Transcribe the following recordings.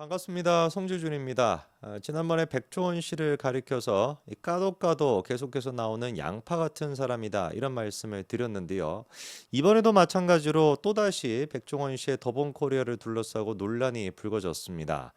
반갑습니다. 송지준입니다. 지난번에 백종원 씨를 가리켜서 이 까도 계속해서 나오는 양파 같은 사람이다 이런 말씀을 드렸는데요. 이번에도 마찬가지로 또다시 백종원 씨의 더본 코리아를 둘러싸고 논란이 불거졌습니다.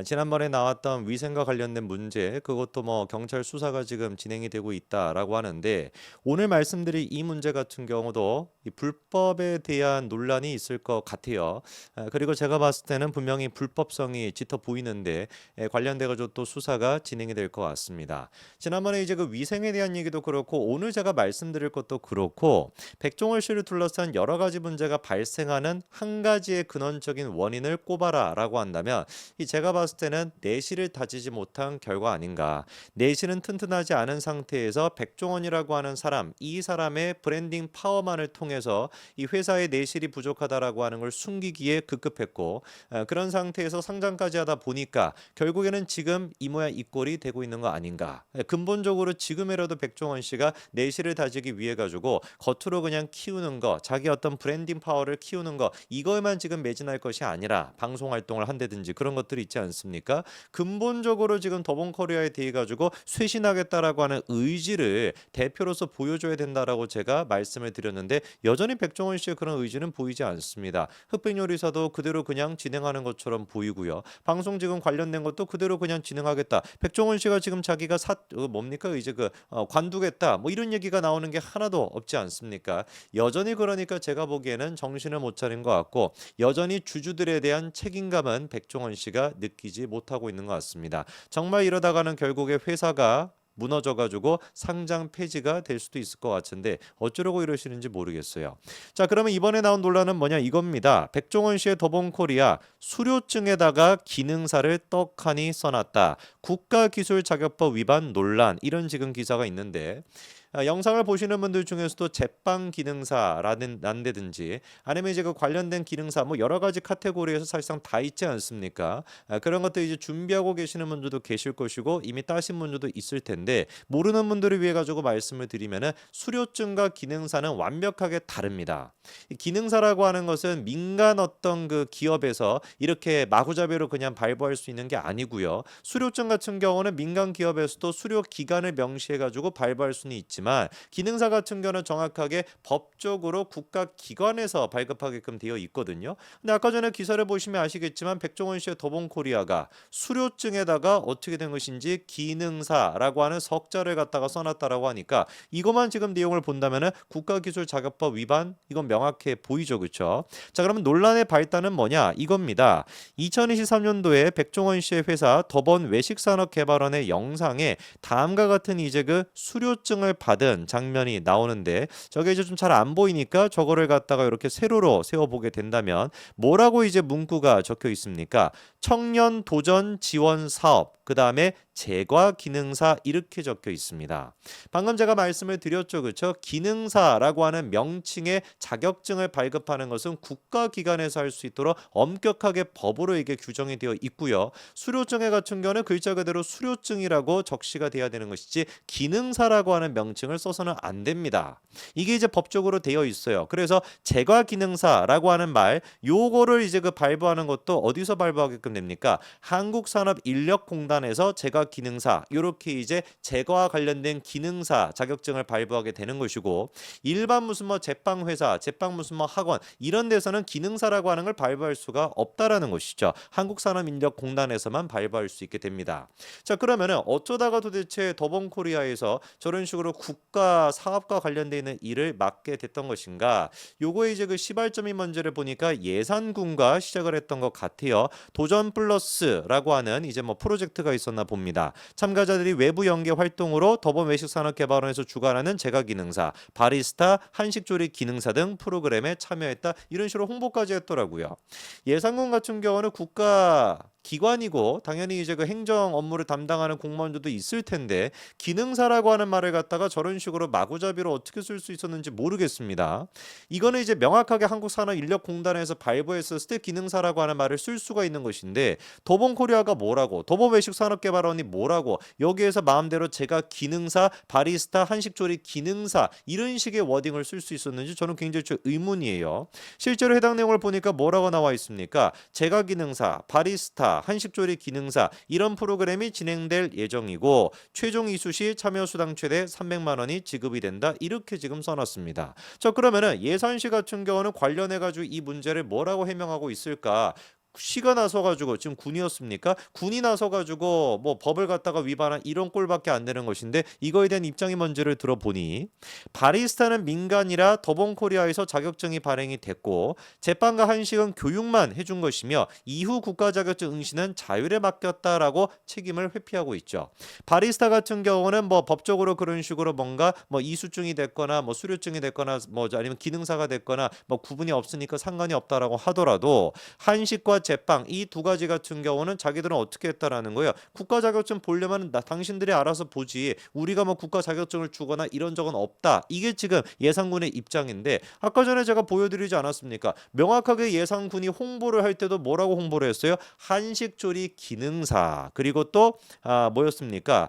지난번에 나왔던 위생과 관련된 문제, 그것도 뭐 경찰 수사가 지금 진행이 되고 있다라고 하는데 오늘 말씀드릴 이 문제 같은 경우도 이 불법에 대한 논란이 있을 것 같아요. 그리고 제가 봤을 때는 분명히 불법성이 짙어 보이는데 관련돼 가지고 또 수사가 진행이 될 것 같습니다. 지난번에 이제 그 위생에 대한 얘기도 그렇고 오늘 제가 말씀드릴 것도 그렇고 백종원 씨를 둘러싼 여러 가지 문제가 발생하는 한 가지의 근원적인 원인을 꼽아라라고 한다면 이 제가 봤을 때는 내실을 다지지 못한 결과 아닌가. 내실은 튼튼하지 않은 상태에서 백종원이라고 하는 사람, 이 사람의 브랜딩 파워만을 통해서 이 회사의 내실이 부족하다라고 하는 걸 숨기기에 급급했고 그런 상태에서 상장까지 하다 보니까 결국에는 지금 이 모양 이 꼴이 되고 있는 거 아닌가. 근본적으로 지금이라도 백종원 씨가 내실을 다지기 위해 가지고 겉으로 그냥 키우는 거, 자기 어떤 브랜딩 파워를 키우는 거 이거에만 지금 매진할 것이 아니라 방송 활동을 한다든지 그런 것들이 있지 않습니까? 근본적으로 지금 더본코리아에 대해 가지고 쇄신하겠다라고 하는 의지를 대표로서 보여줘야 된다라고 제가 말씀을 드렸는데 여전히 백종원 씨의 그런 의지는 보이지 않습니다. 흑백요리사도 그대로 그냥 진행하는 것처럼 보이고요. 방송 지금 관련된 것도 그대로 그냥 진행하겠다. 백종원 씨가 지금 자기가 뭡니까 이제 관두겠다. 뭐 이런 얘기가 나오는 게 하나도 없지 않습니까? 여전히 그러니까 제가 보기에는 정신을 못 차린 것 같고 여전히 주주들에 대한 책임감은 백종원 씨가 느끼지 못하고 있는 것 같습니다. 정말 이러다가는 결국에 회사가 무너져가지고 상장 폐지가 될 수도 있을 것 같은데 어쩌려고 이러시는지 모르겠어요. 자, 그러면 이번에 나온 논란은 뭐냐 이겁니다. 백종원 씨의 더본코리아 수료증에다가 기능사를 떡하니 써놨다. 국가기술자격법 위반 논란 이런 지금 기사가 있는데 영상을 보시는 분들 중에서도 제빵 기능사라는 난데든지 아니면 이제 그 관련된 기능사 뭐 여러 가지 카테고리에서 사실상 다 있지 않습니까? 그런 것들 이제 준비하고 계시는 분들도 계실 것이고 이미 따신 분들도 있을 텐데 모르는 분들을 위해 가지고 말씀을 드리면은 수료증과 기능사는 완벽하게 다릅니다. 이 기능사라고 하는 것은 민간 어떤 그 기업에서 이렇게 마구잡이로 그냥 발부할 수 있는 게 아니고요. 수료증 같은 경우는 민간 기업에서도 수료 기간을 명시해 가지고 발부할 수는 있지만 기능사 같은 경우는 정확하게 법적으로 국가기관에서 발급하게끔 되어 있거든요. 근데 아까 전에 기사를 보시면 아시겠지만 백종원 씨의 더본코리아가 수료증에다가 어떻게 된 것인지 기능사라고 하는 석자를 갖다가 써놨다라고 하니까 이것만 지금 내용을 본다면은 국가기술자격법 위반 이건 명확해 보이죠, 그렇죠? 자, 그러면 논란의 발단은 뭐냐 이겁니다. 2023년도에 백종원 씨의 회사 더본 외식산업개발원의 영상에 다음과 같은 이제 그 수료증을 받은 장면이 나오는데 저게 이제 좀 잘 안 보이니까 저거를 갖다가 이렇게 세로로 세워보게 된다면 뭐라고 이제 문구가 적혀 있습니까? 청년 도전 지원 사업 그 다음에 제과 기능사 이렇게 적혀 있습니다. 방금 제가 말씀을 드렸죠, 그렇죠? 기능사라고 하는 명칭의 자격증을 발급하는 것은 국가기관에서 할 수 있도록 엄격하게 법으로 이게 규정이 되어 있고요. 수료증에 같은 경우는 글자 그대로 수료증이라고 적시가 돼야 되는 것이지 기능사라고 하는 명칭을 써서는 안 됩니다. 이게 이제 법적으로 되어 있어요. 그래서 제과 기능사라고 하는 말 요거를 이제 그 발부하는 것도 어디서 발부하게끔 됩니까? 한국산업인력공단에서 제과 기능사 요렇게 이제 제과와 관련된 기능사 자격증을 발부하게 되는 것이고 일반 무슨 뭐 제빵 회사, 제빵 무슨 뭐 학원 이런 데서는 기능사라고 하는 걸 발부할 수가 없다라는 것이죠. 한국산업인력공단에서만 발부할 수 있게 됩니다. 자, 그러면은 어쩌다가 도대체 더본코리아에서 저런 식으로 국가 사업과 관련돼 있는 일을 맡게 됐던 것인가? 요거에 이제 그 시발점이 뭔지를 보니까 예산군과 시작을 했던 것 같아요. 도전 플러스라고 하는 이제 뭐 프로젝트가 있었나 봅니다. 참가자들이 외부 연계 활동으로 더본 외식산업개발원에서 주관하는 제과기능사, 바리스타, 한식조리 기능사 등 프로그램에 참여했다. 이런 식으로 홍보까지 했더라고요. 예산군 같은 경우는 국가 기관이고 당연히 이제 그 행정 업무를 담당하는 공무원들도 있을 텐데 기능사라고 하는 말을 갖다가 저런 식으로 마구잡이로 어떻게 쓸 수 있었는지 모르겠습니다. 이거는 이제 명확하게 한국산업인력공단에서 발부했었을 때 기능사라고 하는 말을 쓸 수가 있는 것인데 더본코리아가 뭐라고 더본외식산업개발원이 뭐라고 여기에서 마음대로 제가 기능사, 바리스타, 한식조리 기능사 이런 식의 워딩을 쓸 수 있었는지 저는 굉장히 좀 의문이에요. 실제로 해당 내용을 보니까 뭐라고 나와 있습니까? 제과 기능사, 바리스타 기능사, 한식조리 기능사 이런 프로그램이 진행될 예정이고 최종 이수 시 참여 수당 최대 300만 원이 지급이 된다. 이렇게 지금 써놨습니다. 자, 그러면은 예산시 같은 경우는 관련해 가지고 이 문제를 뭐라고 해명하고 있을까? 시가 나서 가지고 지금 군이었습니까? 군이 나서 가지고 뭐 법을 갖다가 위반한 이런 꼴밖에 안 되는 것인데 이거에 대한 입장이 뭔지를 들어보니 바리스타는 민간이라 더본코리아에서 자격증이 발행이 됐고 제빵과 한식은 교육만 해준 것이며 이후 국가 자격증 응시는 자율에 맡겼다라고 책임을 회피하고 있죠. 바리스타 같은 경우는 뭐 법적으로 그런 식으로 뭔가 뭐 이수증이 됐거나 뭐 수료증이 됐거나 뭐 아니면 기능사가 됐거나 뭐 구분이 없으니까 상관이 없다라고 하더라도 한식과 제빵 이 두 가지 같은 경우는 자기들은 어떻게 했다라는 거예요. 국가 자격증 보려면 당신들이 알아서 보지. 우리가 뭐 국가 자격증을 주거나 이런 적은 없다. 이게 지금 예산군의 입장인데 아까 전에 제가 보여드리지 않았습니까? 명확하게 예산군이 홍보를 할 때도 뭐라고 홍보를 했어요? 한식조리 기능사 그리고 또 뭐였습니까?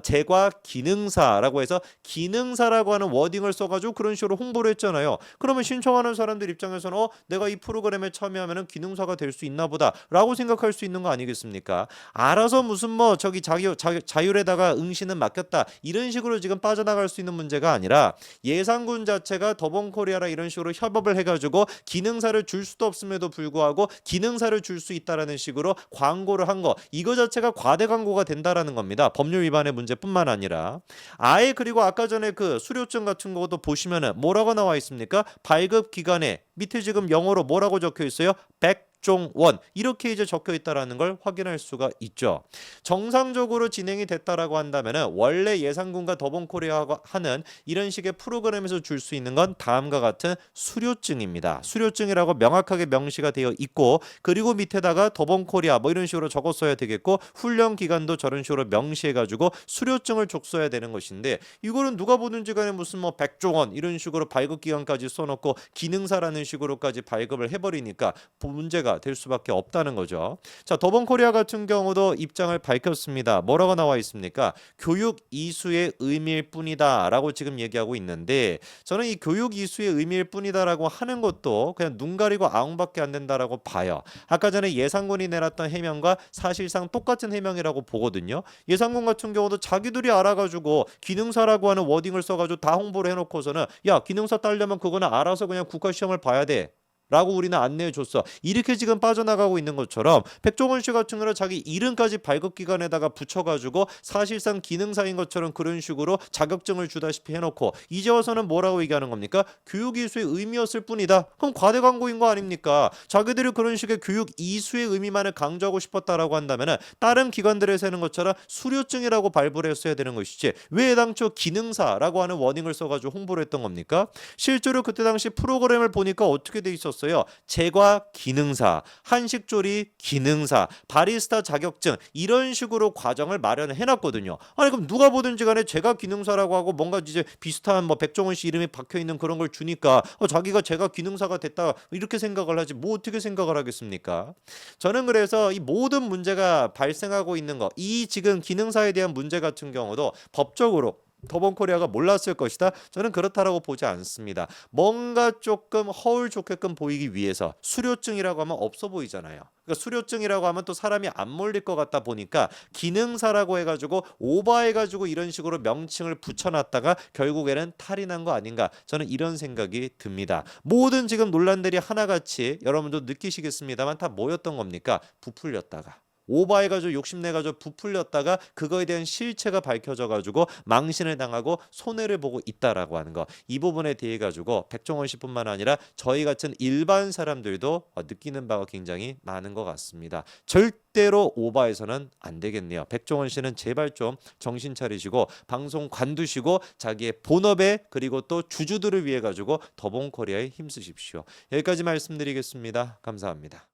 제과 기능사라고 해서 기능사라고 하는 워딩을 써가지고 그런 식으로 홍보를 했잖아요. 그러면 신청하는 사람들 입장에서는 내가 이 프로그램에 참여하면 기능사가 될 수 있나 보다라고 생각할 수 있는 거 아니겠습니까? 알아서 무슨 뭐 저기 자율에다가 응시는 맡겼다 이런 식으로 지금 빠져나갈 수 있는 문제가 아니라 예산군 자체가 더본코리아라 이런 식으로 협업을 해가지고 기능사를 줄 수도 없음에도 불구하고 기능사를 줄 수 있다라는 식으로 광고를 한 거 이거 자체가 과대 광고가 된다라는 겁니다. 법률 위반의 문제뿐만 아니라 아예 그리고 아까 전에 그 수료증 같은 것도 보시면은 뭐라고 나와 있습니까? 발급 기간에 밑에 지금 영어로 뭐라고 적혀 있어요? 백종원 이렇게 이제 적혀 있다라는 걸 확인할 수가 있죠. 정상적으로 진행이 됐다라고 한다면은 원래 예산군과 더본코리아가 하는 이런 식의 프로그램에서 줄 수 있는 건 다음과 같은 수료증입니다. 수료증이라고 명확하게 명시가 되어 있고 그리고 밑에다가 더본코리아 뭐 이런 식으로 적었어야 되겠고 훈련 기간도 저런 식으로 명시해가지고 수료증을 줬어야 되는 것인데 이거는 누가 보든지 간에 무슨 뭐 백종원 이런 식으로 발급 기간까지 써놓고 기능사라는 식으로까지 발급을 해버리니까 문제가 될 수밖에 없다는 거죠. 자, 더본코리아 같은 경우도 입장을 밝혔습니다. 뭐라고 나와 있습니까? 교육 이수의 의미일 뿐이다라고 지금 얘기하고 있는데 저는 이 교육 이수의 의미일 뿐이다라고 하는 것도 그냥 눈 가리고 아웅밖에 안 된다라고 봐요. 아까 전에 예산군이 내놨던 해명과 사실상 똑같은 해명이라고 보거든요. 예산군 같은 경우도 자기들이 알아가지고 기능사라고 하는 워딩을 써가지고 다 홍보를 해놓고서는 야 기능사 따려면 그거는 알아서 그냥 국가시험을 봐야 돼. 라고 우리는 안내해 줬어. 이렇게 지금 빠져나가고 있는 것처럼 백종원 씨 같은 경우는 자기 이름까지 발급기관에다가 붙여가지고 사실상 기능사인 것처럼 그런 식으로 자격증을 주다시피 해놓고 이제 와서는 뭐라고 얘기하는 겁니까? 교육 이수의 의미였을 뿐이다. 그럼 과대 광고인 거 아닙니까? 자기들이 그런 식의 교육 이수의 의미만을 강조하고 싶었다라고 한다면 다른 기관들에서 하는 것처럼 수료증이라고 발부를 했어야 되는 것이지 왜 당초 기능사라고 하는 워딩을 써가지고 홍보를 했던 겁니까? 실제로 그때 당시 프로그램을 보니까 어떻게 돼 있었어요? 제과 기능사, 한식조리 기능사, 바리스타 자격증 이런 식으로 과정을 마련을 해놨거든요. 아니 그럼 누가 보든지 간에 제과 기능사라고 하고 뭔가 이제 비슷한 뭐 백종원 씨 이름이 박혀 있는 그런 걸 주니까 자기가 제과 기능사가 됐다 이렇게 생각을 하지 뭐 어떻게 생각을 하겠습니까? 저는 그래서 이 모든 문제가 발생하고 있는 거, 이 지금 기능사에 대한 문제 같은 경우도 법적으로 더본코리아가 몰랐을 것이다. 저는 그렇다라고 보지 않습니다. 뭔가 조금 허울 좋게끔 보이기 위해서 수료증이라고 하면 없어 보이잖아요. 그러니까 수료증이라고 하면 또 사람이 안 몰릴 것 같다 보니까 기능사라고 해가지고 오버해가지고 이런 식으로 명칭을 붙여놨다가 결국에는 탈이 난 거 아닌가 저는 이런 생각이 듭니다. 모든 지금 논란들이 하나같이 여러분도 느끼시겠습니다만 다 뭐였던 겁니까? 부풀렸다가 오버해가지고 욕심내가지고 부풀렸다가 그거에 대한 실체가 밝혀져가지고 망신을 당하고 손해를 보고 있다라고 하는 거 이 부분에 대해 가지고 백종원 씨뿐만 아니라 저희 같은 일반 사람들도 느끼는 바가 굉장히 많은 것 같습니다. 절대로 오버해서는 안 되겠네요. 백종원 씨는 제발 좀 정신 차리시고 방송 관두시고 자기의 본업에 그리고 또 주주들을 위해 가지고 더본코리아에 힘쓰십시오. 여기까지 말씀드리겠습니다. 감사합니다.